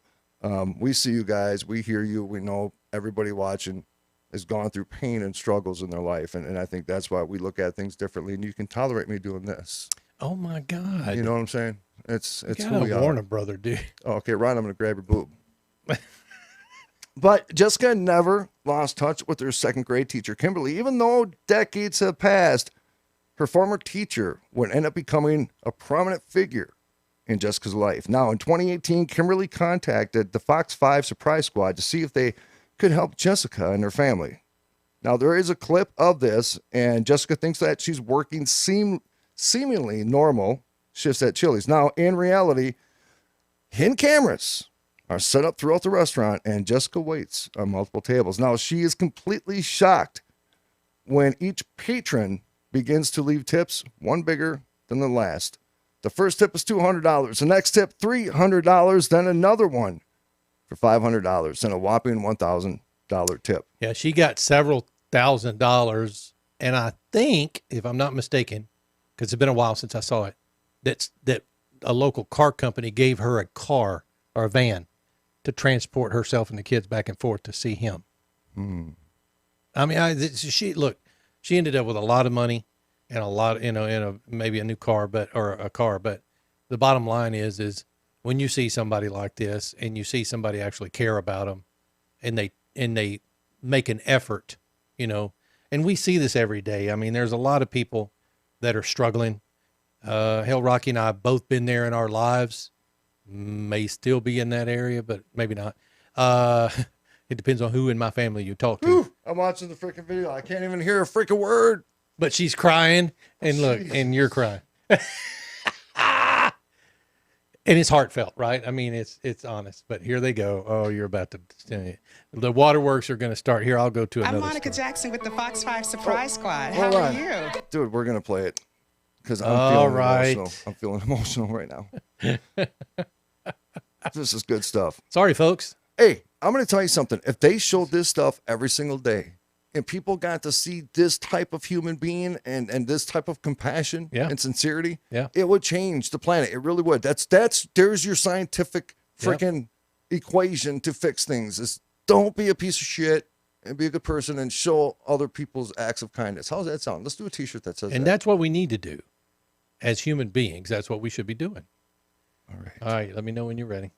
we see you guys, we hear you, we know everybody watching has gone through pain and struggles in their life, and I think that's why we look at things differently. And you can tolerate me doing this. Oh my God. You know what I'm saying? It's You who gotta we warn are. a brother, dude. Oh, okay, Ron, I'm going to grab your boob. But Jessica never lost touch with her second grade teacher, Kimberly. Even though decades have passed, her former teacher would end up becoming a prominent figure in Jessica's life. Now, in 2018, Kimberly contacted the Fox 5 Surprise Squad to see if they could help Jessica and her family. Now, there is a clip of this, and Jessica thinks that she's working seemingly normal shifts at Chili's. Now, in reality, hidden cameras are set up throughout the restaurant, and Jessica waits on multiple tables. Now, she is completely shocked when each patron begins to leave tips, one bigger than the last. The first tip is $200. The next tip, $300. Then another one for $500. And a whopping $1,000 tip. Yeah, she got several $1,000s, and I think, if I'm not mistaken, because it's been a while since I saw it, that a local car company gave her a car or a van to transport herself and the kids back and forth to see him. I mean, she ended up with a lot of money and a lot, maybe a new car, but the bottom line is when you see somebody like this and you see somebody actually care about them, and they make an effort, and we see this every day. I mean, there's a lot of people that are struggling. Hell, Rocky and I have both been there in our lives, may still be in that area, but maybe not. It depends on who in my family you talk to. Whew, I'm watching the freaking video. I can't even hear a freaking word. But she's crying, and look, and you're crying. And it's heartfelt, right? I mean, it's honest. But here they go. Oh, you're about to. The waterworks are going to start here. I'll go to another. I'm Monica story. Jackson with the Fox 5 Surprise Squad. Hold How on. are you? Dude, we're going to play it because I'm All feeling right. emotional. I'm feeling emotional right now. This is good stuff. Sorry, folks. Hey, I'm going to tell you something. If they showed this stuff every single day and people got to see this type of human being and this type of compassion Yeah. and sincerity, Yeah. it would change the planet. It really would. There's your scientific freaking equation to fix things. Is don't be a piece of shit. and be a good person and show other people's acts of kindness. How's that sound? Let's do a t-shirt that says And that. that's what we need to do as human beings. That's what we should be doing. All right. All right. Let me know when you're ready.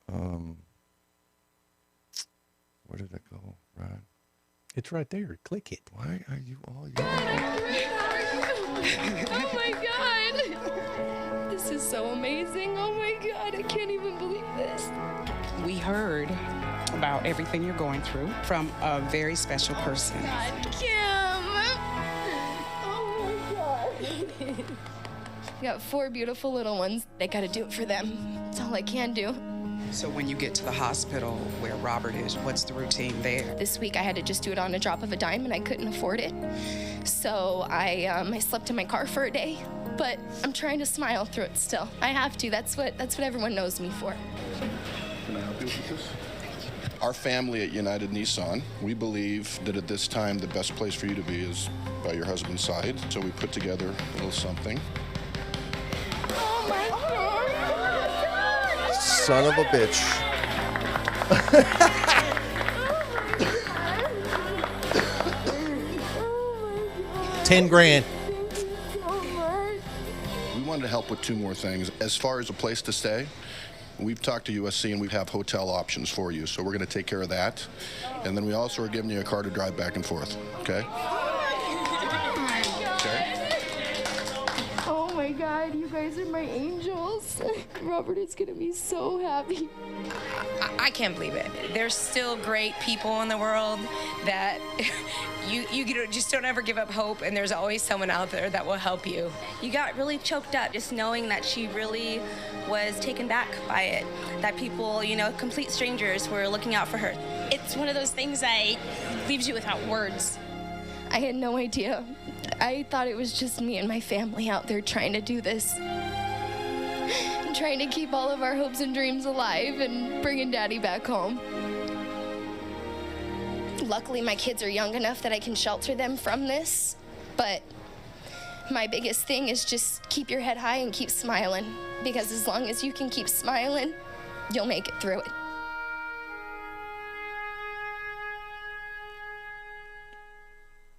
Where did it go, Ron? It's right there. Click it. Why are you all yelling? Oh my God. This is so amazing. Oh my God. I can't even believe this. We heard about everything you're going through from a very special person. God, Kim. Oh my God. I got 4 beautiful little ones. I gotta do it for them. That's all I can do. So when you get to the hospital where Robert is, what's the routine there? This week I had to just do it on a drop of a dime and I couldn't afford it. So I slept in my car for a day, but I'm trying to smile through it still. I have to. That's what everyone knows me for. Can I help you with this? Our family at United Nissan, we believe that at this time the best place for you to be is by your husband's side. So we put together a little something. Oh my God. Son of a bitch. 10 grand. We wanted to help with 2 more things. As far as a place to stay, we've talked to USC and we have hotel options for you. So we're going to take care of that. And then we also are giving you a car to drive back and forth. Okay? Okay. Oh my God, you guys are my angels. Robert is gonna be so happy. I can't believe it. There's still great people in the world that you just don't ever give up hope, and there's always someone out there that will help you. You got really choked up just knowing that she really was taken back by it, that people, complete strangers were looking out for her. It's one of those things that leaves you without words. I had no idea. I thought it was just me and my family out there trying to do this. And trying to keep all of our hopes and dreams alive and bringing Daddy back home. Luckily, my kids are young enough that I can shelter them from this. But my biggest thing is just keep your head high and keep smiling. Because as long as you can keep smiling, you'll make it through it.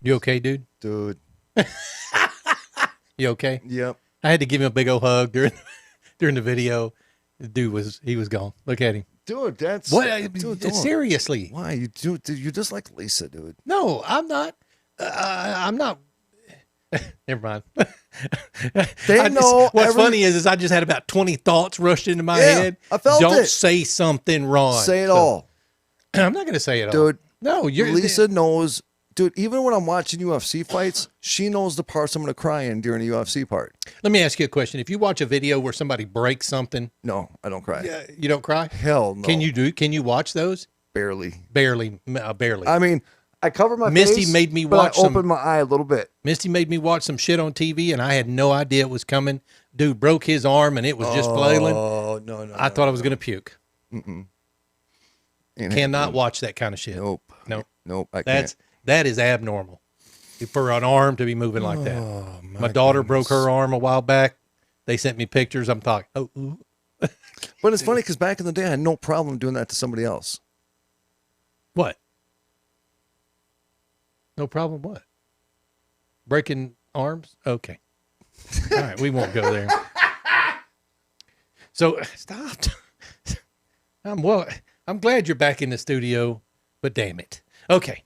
You okay, dude? Dude. You okay? Yep. I had to give him a big old hug during the video. The dude was gone. Look at him. Dude, that's What? Dude, don't. Seriously? Why you just like Lisa, dude? No, I'm not. I'm not. Never mind. What's funny is I just had about 20 thoughts rushed into my head. I felt Don't it. say something wrong. Say it all, I'm not going to say it all, dude. No, Lisa knows. Dude, even when I'm watching UFC fights, she knows the parts I'm going to cry in during a UFC part. Let me ask you a question. If you watch a video where somebody breaks something, No, I don't cry. you don't cry? Hell no. Can you watch those? Barely. Barely. I mean, I cover my Misty face, made me but watch I opened my eye a little bit. Misty made me watch some shit on TV, and I had no idea it was coming. Dude broke his arm, and it was just flailing. Oh, no. I thought I was going to puke. Ain't Cannot happening. watch that kind of shit. Nope. Nope. Nope. I can't. That is abnormal for an arm to be moving like that. Oh, My daughter broke her arm a while back. They sent me pictures. I'm talking. Oh, ooh. But it's funny because back in the day, I had no problem doing that to somebody else. What? No problem. What? Breaking arms? Okay. All right. We won't go there. So stop. I'm glad you're back in the studio, but damn it. Okay.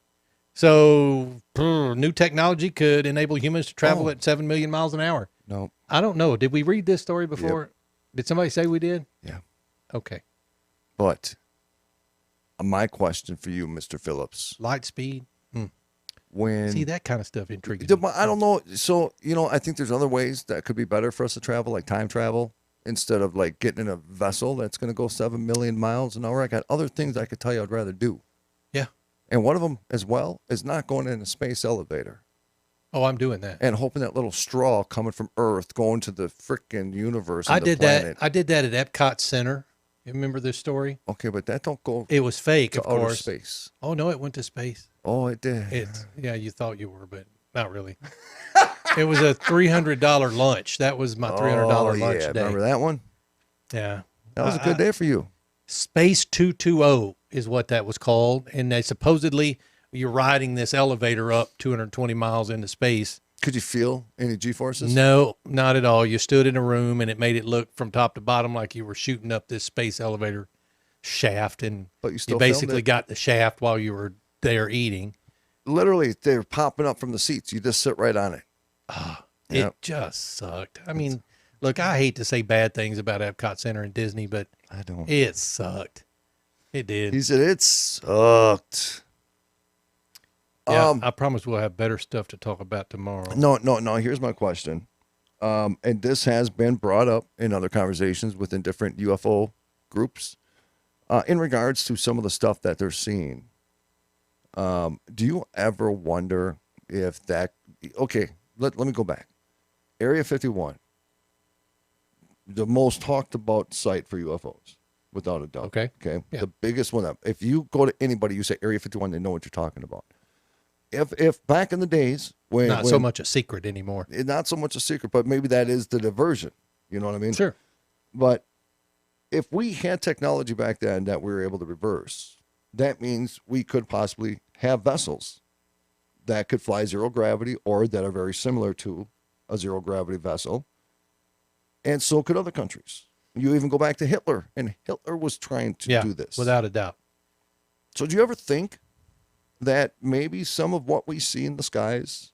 So new technology could enable humans to travel at 7 million miles an hour. No. I don't know. Did we read this story before? Yep. Did somebody say we did? Yeah. Okay. But my question for you, Mr. Phillips. Light speed. When See, that kind of stuff intrigues me. I don't know. So, I think there's other ways that could be better for us to travel, like time travel, instead of like getting in a vessel that's going to go 7 million miles an hour. I got other things I could tell you I'd rather do. Yeah. And one of them as well is not going in a space elevator Oh, I'm doing that. and hoping that little straw coming from Earth going to the freaking universe. And I the did planet. that. I did that at Epcot Center. You remember this story? Okay, but that don't go It was fake, to of outer course. space. Oh no, it went to space. Oh, it did. Yeah, you thought you were, but not really. It was a $300 lunch. That was my $300 lunch yeah. day. Remember that one? Yeah. That was a good day for you. Space 220 is what that was called. And they supposedly, you're riding this elevator up 220 miles into space. Could you feel any G-forces? No, not at all. You stood in a room and it made it look from top to bottom like you were shooting up this space elevator shaft. And but you still basically got the shaft while you were there eating. Literally, they're popping up from the seats. You just sit right on it. It just sucked. I mean, look, I hate to say bad things about Epcot Center and Disney, but I don't. It sucked. It did. He said it sucked. Yeah, I promise we'll have better stuff to talk about tomorrow. No. Here's my question. And this has been brought up in other conversations within different UFO groups in regards to some of the stuff that they're seeing. Do you ever wonder if that... Okay, let me go back. Area 51, the most talked about site for UFOs, without a doubt. Okay. Yeah. The biggest one. If you go to anybody, you say Area 51, they know what you're talking about. If back in the days when not so much a secret anymore. Not so much a secret, but maybe that is the diversion. You know what I mean? Sure. But if we had technology back then that we were able to reverse, that means we could possibly have vessels that could fly zero gravity or that are very similar to a zero gravity vessel. And so could other countries. You even go back to Hitler, and Hitler was trying to do this. Without a doubt. So do you ever think that maybe some of what we see in the skies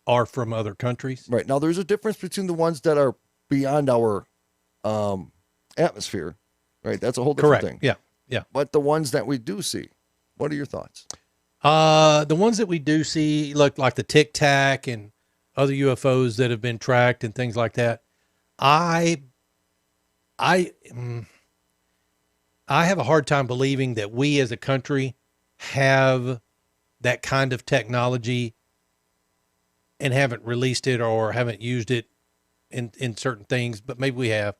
are from other countries? Right. Now, there's a difference between the ones that are beyond our atmosphere, right? That's a whole different thing. Yeah. But the ones that we do see, what are your thoughts? The ones that we do see look like the Tic Tac and other UFOs that have been tracked and things like that. I have a hard time believing that we as a country have that kind of technology and haven't released it or haven't used it in certain things, but maybe we have.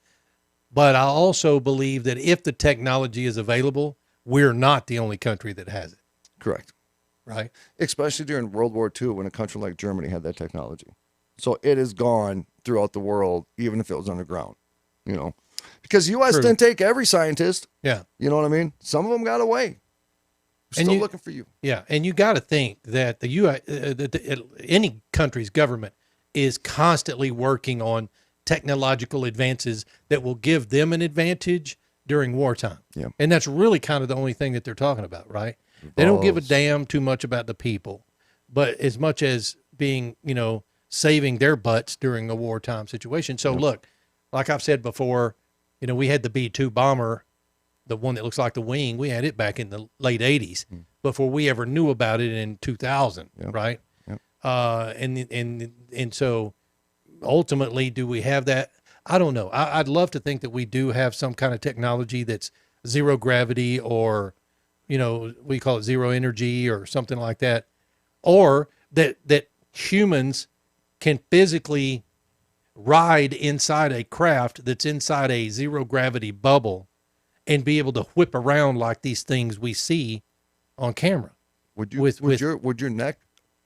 But I also believe that if the technology is available, we're not the only country that has it. Correct. Right. Especially during World War II when a country like Germany had that technology. So it is gone throughout the world, even if it was underground, you know, because U.S. didn't take every scientist. Yeah. You know what I mean? Some of them got away. Still looking for you. Yeah. And you got to think that the U.S., any country's government is constantly working on technological advances that will give them an advantage during wartime. Yeah. And that's really kind of the only thing that they're talking about, right? They don't give a damn too much about the people, but as much as being, you know, saving their butts during a wartime situation. So look, like I've said before, you know, we had the B-2 bomber, the one that looks like the wing. We had it back in the late 80s before we ever knew about it in 2000, right? Yep. And so ultimately, do we have that? I don't know. I'd love to think that we do have some kind of technology that's zero gravity or, you know, we call it zero energy or something like that, or that humans can physically ride inside a craft that's inside a zero gravity bubble and be able to whip around like these things we see on camera. Would your neck,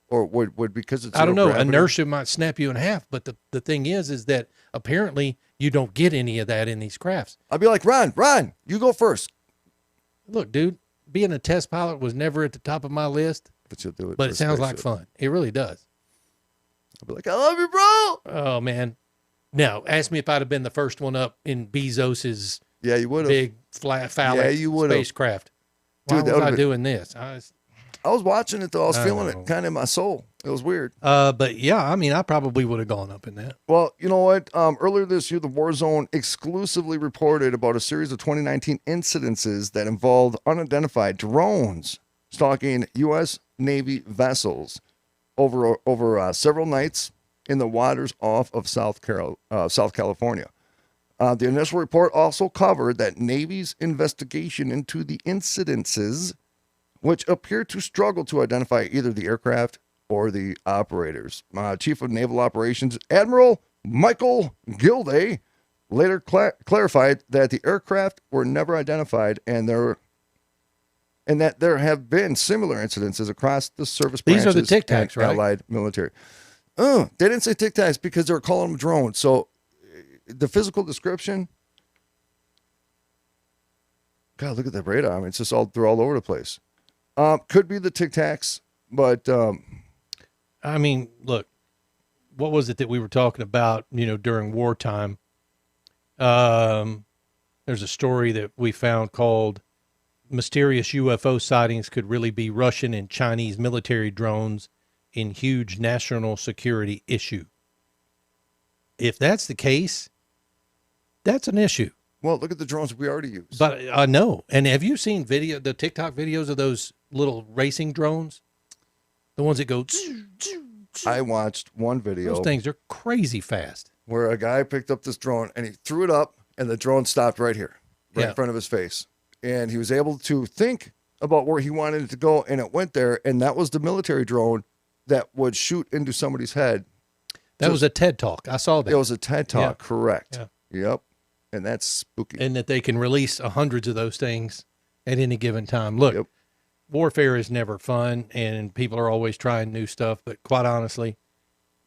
or would because it's I don't know, gravity? inertia might snap you in half, but the thing is that apparently you don't get any of that in these crafts. I'd be like, Ron, you go first. Look, dude, being a test pilot was never at the top of my list, but you'll do it. But it sounds like fun. It really does. I'll be like, I love you, bro. Oh man. Now, ask me if I'd have been the first one up in Bezos's you would have big flat phallic spacecraft. Why was I doing this? I was watching it though. I was feeling it kind of in my soul. It was weird. But yeah, I mean, I probably would have gone up in that. Well, you know what? Earlier this year, the War Zone exclusively reported about a series of 2019 incidences that involved unidentified drones stalking U.S. Navy vessels over several nights in the waters off of South California. The initial report also covered that Navy's investigation into the incidences, which appear to struggle to identify either the aircraft or the operators. Chief of Naval Operations Admiral Michael Gilday later clarified that the aircraft were never identified and that there have been similar incidences across the service branches. These are the Tic Tacs, right? Allied military. They didn't say Tic Tacs because they were calling them drones. So the physical description, God, look at that radar. I mean, it's just they're all over the place. Could be the Tic Tacs, but I mean, look, what was it that we were talking about, during wartime? There's a story that we found called Mysterious UFO Sightings Could Really Be Russian and Chinese Military Drones in Huge National Security Issue. If that's the case, that's an issue. well, look at the drones we already use. But I know. And have you seen the TikTok videos of those little racing drones? The ones that go. I watched one video. Those things are crazy fast. Where a guy picked up this drone and he threw it up, and the drone stopped right here, right in front of his face. And he was able to think about where he wanted it to go, and it went there. And that was the military drone that would shoot into somebody's head. That was a TED Talk. I saw that. It was a TED Talk, Yeah. correct. Yeah. Yep. And that's spooky. And that they can release hundreds of those things at any given time. Look, warfare is never fun, and people are always trying new stuff. But quite honestly,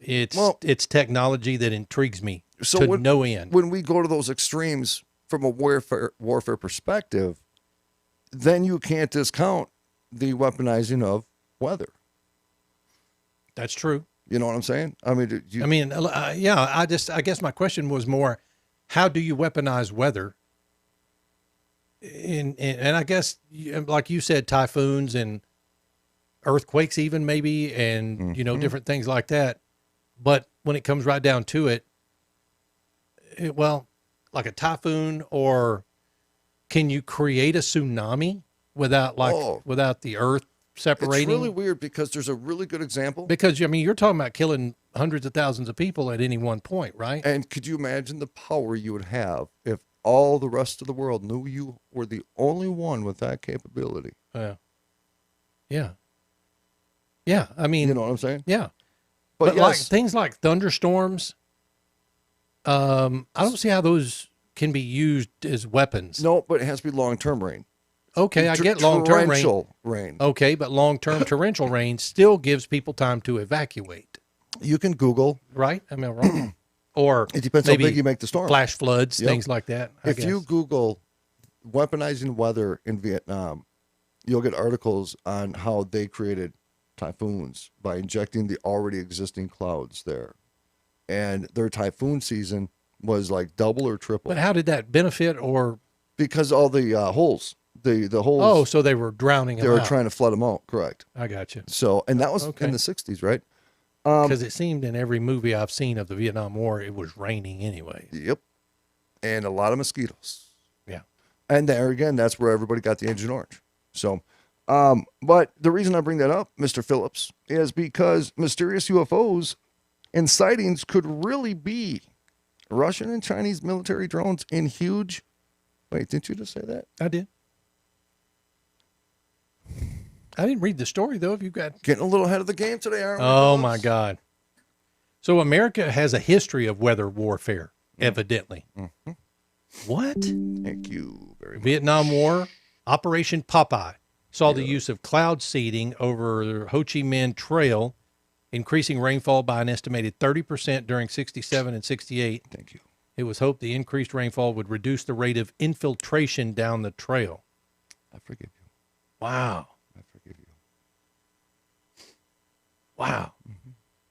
it's technology that intrigues me to no end. When we go to those extremes from a warfare perspective, then you can't discount the weaponizing of weather. That's true. You know what I'm saying? I mean, I guess my question was more, how do you weaponize weather? And I guess, like you said, typhoons and earthquakes even maybe, and, different things like that. But when it comes right down to it, like a typhoon, or can you create a tsunami without the earth separating? It's really weird because there's a really good example. Because, you're talking about killing hundreds of thousands of people at any one point, right? And could you imagine the power you would have if all the rest of the world knew you were the only one with that capability? Yeah. Yeah. I mean, you know what I'm saying? Yeah. But like things like thunderstorms, I don't see how those can be used as weapons. No, but it has to be long-term rain. Okay, I get long-term torrential rain. Okay, but long-term torrential rain still gives people time to evacuate. You can Google. Right? Am I wrong? Or it depends how big you make the storm. Flash floods, things like that. If you Google weaponizing weather in Vietnam, you'll get articles on how they created typhoons by injecting the already existing clouds there. And their typhoon season was like double or triple. But how did that benefit? Or because all the holes, the holes. Oh, so they were drowning them out. They were trying to flood them out. Correct. I got you. So, and that was in the 60s, right? Because it seemed in every movie I've seen of the Vietnam War, it was raining anyway. Yep. And a lot of mosquitoes. Yeah. And there again, that's where everybody got the Agent Orange. So, but the reason I bring that up, Mr. Phillips, is because mysterious UFOs and sightings could really be Russian and Chinese military drones in huge. Wait, didn't you just say that? I did. I didn't read the story, though. If you've got getting a little ahead of the game today, aren't we? Oh, my God. So America has a history of weather warfare, evidently. Mm-hmm. What? Thank you very much. Vietnam War, Operation Popeye saw the use of cloud seeding over the Ho Chi Minh Trail, increasing rainfall by an estimated 30% during 67 and 68. Thank you. It was hoped the increased rainfall would reduce the rate of infiltration down the trail. I forgive you. Wow. I forgive you. Wow.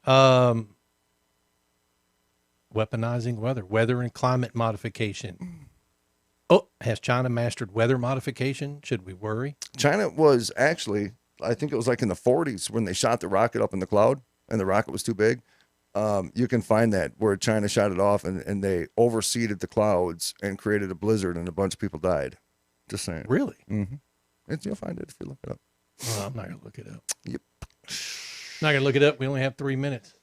Mm-hmm. Weaponizing weather and climate modification. Oh, has China mastered weather modification? Should we worry? China was actually, I think it was like in the 40s when they shot the rocket up in the cloud and the rocket was too big. You can find that where China shot it off and they overseeded the clouds and created a blizzard and a bunch of people died. Just saying. Really? Mm-hmm. You'll find it if you look it up. Well, I'm not going to look it up. Yep. Not going to look it up. We only have 3 minutes.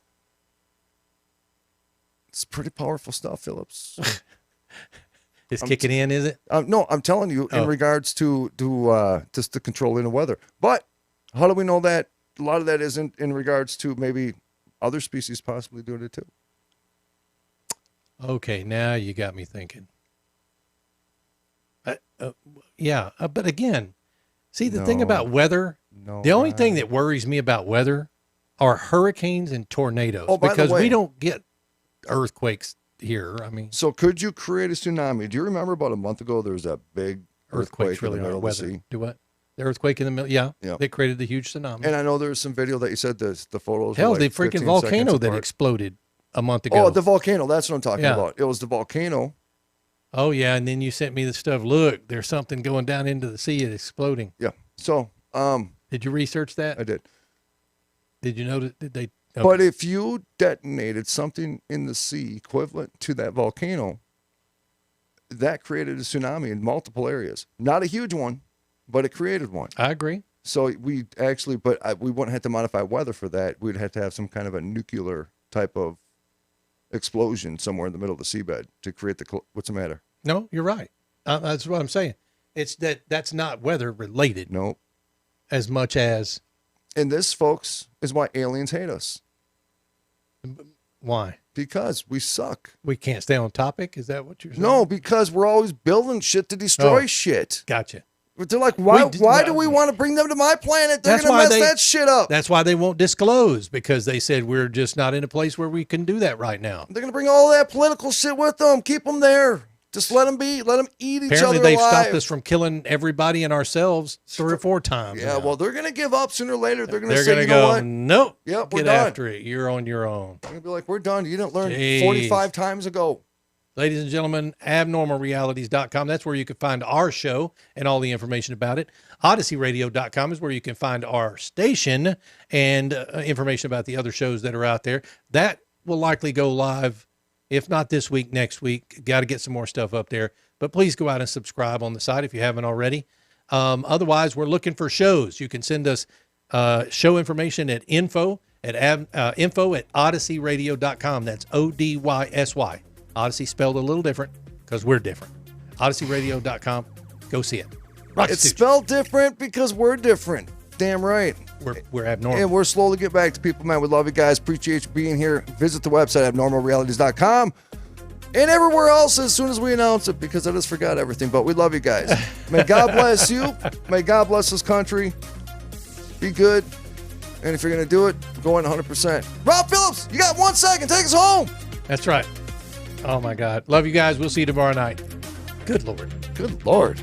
It's pretty powerful stuff, Phillips. It's kicking in, is it? No, I'm telling you in regards to just the controlling the weather. But how do we know that a lot of that isn't in regards to maybe other species possibly doing it too? Okay, now you got me thinking. But again, see the thing about weather, the only thing that worries me about weather are hurricanes and tornadoes, because we don't get earthquakes here. I mean, so could you create a tsunami? Do you remember about a month ago there was that big earthquake really in the middle are of the weather. sea. Do what? The earthquake in the middle. Yeah. Yeah. They created the huge tsunami. And I know there's some video that you said the photos. Hell, were like the freaking 15 volcano seconds that apart. exploded a month ago. Oh, the volcano. That's what I'm talking Yeah. about. It was the volcano. Oh, yeah. And then you sent me the stuff. Look, there's something going down into the sea. It's exploding. Yeah. So, Did you research that? I did. Did you notice? Did they? Okay. But if you detonated something in the sea equivalent to that volcano, that created a tsunami in multiple areas. Not a huge one, but it created one. I agree. So we actually, we wouldn't have to modify weather for that. We'd have to have some kind of a nuclear type of explosion somewhere in the middle of the seabed to create what's the matter? No, you're right. That's what I'm saying. It's that's not weather related. No. As much as. And this, folks, is why aliens hate us. Why? Because we suck. We can't stay on topic? Is that what you're saying? No, because we're always building shit to destroy shit. Gotcha. But they're like, why do we want to bring them to my planet? They're going to mess that shit up. That's why they won't disclose, because they said we're just not in a place where we can do that right now. They're going to bring all that political shit with them. Keep them there. Just let them be. Let them eat each other Apparently, they've alive. stopped us from killing everybody and ourselves 3 or 4 times. Yeah, now. well, they're going to give up sooner or later. They're going to say, gonna you know go, what? Nope. Yep, we're Get done. after it. You're on your own. They're going to be like, we're done. You didn't learn Jeez. 45 times ago. Ladies and gentlemen, abnormalrealities.com. That's where you can find our show and all the information about it. OdysseyRadio.com is where you can find our station and information about the other shows that are out there. That will likely go live, if not this week, next week. Got to get some more stuff up there. But please go out and subscribe on the site if you haven't already. Otherwise, we're looking for shows. You can send us show information at info at odysseyradio.com. That's ODYSY. Odyssey spelled a little different because we're different. OdysseyRadio.com. Go see it. It's spelled different because we're different. Damn right. We're abnormal. And we're slowly getting back to people, man. We love you guys. Appreciate you being here. Visit the website, abnormalrealities.com. And everywhere else as soon as we announce it, because I just forgot everything. But we love you guys. May God bless you. May God bless this country. Be good. And if you're going to do it, go in 100%. Rob Phillips, you got 1 second. Take us home. That's right. Oh, my God. Love you guys. We'll see you tomorrow night. Good Lord. Good Lord.